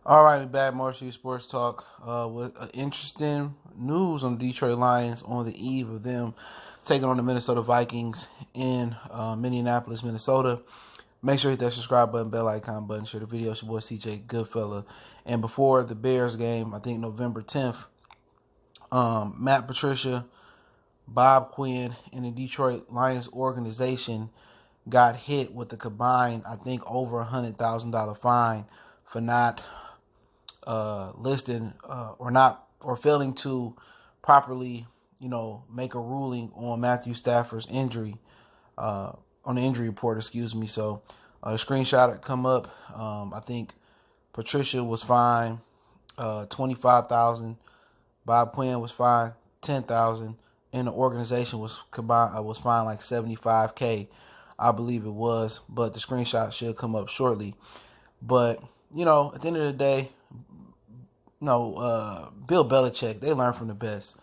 All right, back Marcy Sports Talk with interesting news on the Detroit Lions on the eve of them taking on the Minnesota Vikings in Minneapolis, Minnesota. Make sure you hit that subscribe button, bell icon button, share the video. It's your boy CJ Goodfella. And before the Bears game, I think November 10th, Matt Patricia, Bob Quinn, and the Detroit Lions organization got hit with a combined, I think, over $100,000 fine for not listing or failing to properly, make a ruling on Matthew Stafford's injury, on the injury report, So the screenshot had come up. I think Patricia was fined $25,000. Bob Quinn was fined $10,000, and the organization was fined like $75K, I believe it was. But the screenshot should come up shortly. But at the end of the day, Bill Belichick, they learn from the best.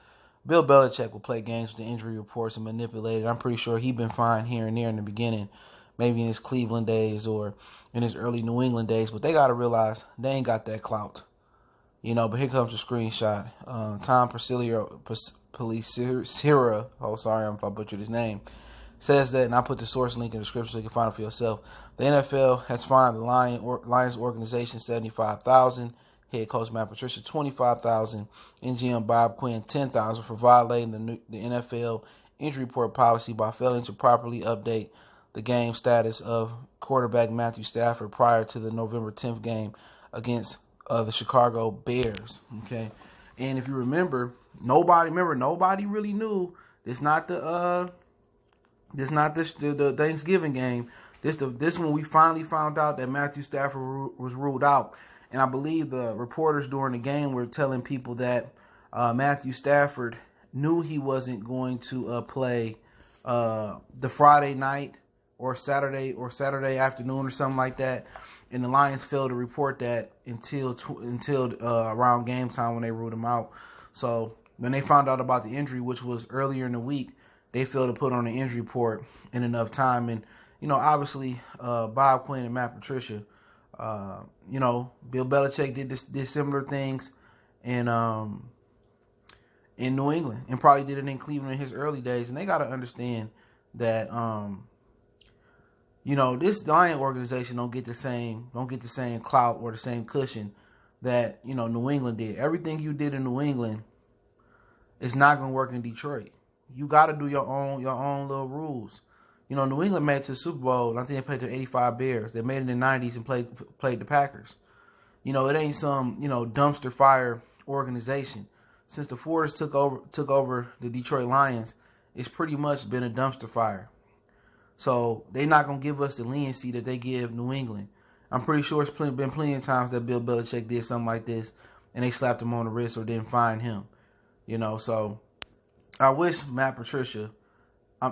Bill Belichick will play games with the injury reports and manipulate it. I'm pretty sure he'd been fine here and there in the beginning, maybe in his Cleveland days or in his early New England days. But they got to realize they ain't got that clout. But here comes the screenshot. Tom Palicera, oh, sorry if I butchered his name, says that, and I put the source link in the description so you can find it for yourself. The NFL has fined the Lions organization $75,000, head coach Matt Patricia $25,000, and GM Bob Quinn $10,000 for violating the NFL injury report policy by failing to properly update the game status of quarterback Matthew Stafford prior to the November 10th game against the Chicago Bears. Okay, and if you remember, nobody really knew. It's not the Thanksgiving game. This one we finally found out that Matthew Stafford was ruled out. And I believe the reporters during the game were telling people that Matthew Stafford knew he wasn't going to play the Friday night or Saturday afternoon or something like that. And the Lions failed to report that until around game time when they ruled him out. So when they found out about the injury, which was earlier in the week, they failed to put on the injury report in enough time. And, obviously, Bob Quinn and Matt Patricia, Bill Belichick did similar things in New England and probably did it in Cleveland in his early days. And they got to understand that, this Lion organization don't get the same clout or the same cushion that, New England did. Everything you did in New England is not going to work in Detroit. You got to do your own little rules. New England made it to the Super Bowl, and I think they played the '85 Bears. They made it in the '90s and played the Packers. It ain't some dumpster fire organization. Since the Fords took over the Detroit Lions, it's pretty much been a dumpster fire. So they're not gonna give us the leniency that they give New England. I'm pretty sure it's been plenty of times that Bill Belichick did something like this, and they slapped him on the wrist or didn't fine him. So I wish Matt Patricia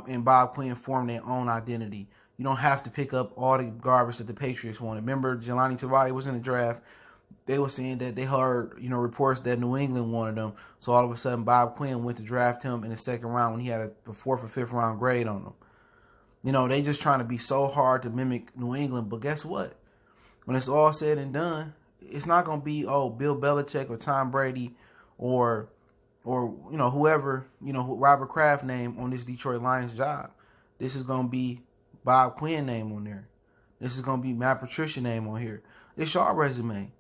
and Bob Quinn formed their own identity. You don't have to pick up all the garbage that the Patriots wanted. Remember, Jelani Tavai was in the draft. They were saying that they heard, reports that New England wanted him. So all of a sudden, Bob Quinn went to draft him in the second round when he had a fourth or fifth round grade on him. They just trying to be so hard to mimic New England. But guess what? When it's all said and done, it's not going to be, Bill Belichick or Tom Brady or whoever, Robert Kraft name on this Detroit Lions job. This is going to be Bob Quinn name on there. This is going to be Matt Patricia name on here. It's your resume.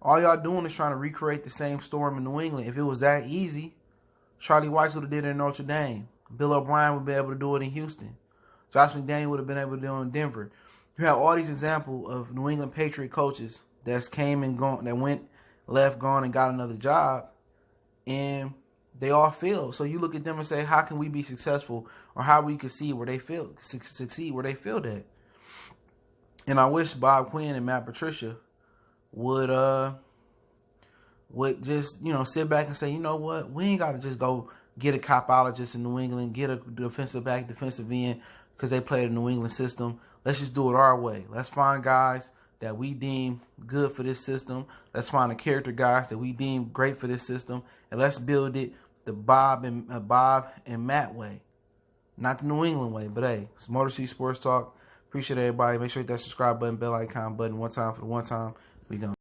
All y'all doing is trying to recreate the same storm in New England. If it was that easy, Charlie Weiss would have did it in Notre Dame. Bill O'Brien would be able to do it in Houston. Josh McDaniel would have been able to do it in Denver. You have all these examples of New England Patriot coaches that came and gone, that went, left, gone, and got another job. And they all failed. So you look at them and say, how can we be successful, or how we succeed where they failed at? And I wish Bob Quinn and Matt Patricia would just sit back and say, you know what, we ain't got to just go get a copologist in New England, get a defensive back, defensive end, because they play the New England system. Let's just do it our way. Let's find guys that we deem good for this system. Let's find the character guys that we deem great for this system, and let's build it the Bob and Matt way, not the New England way. But hey, it's Motor City Sports Talk. Appreciate everybody. Make sure you hit that subscribe button, bell icon button one time for the one time. We gone.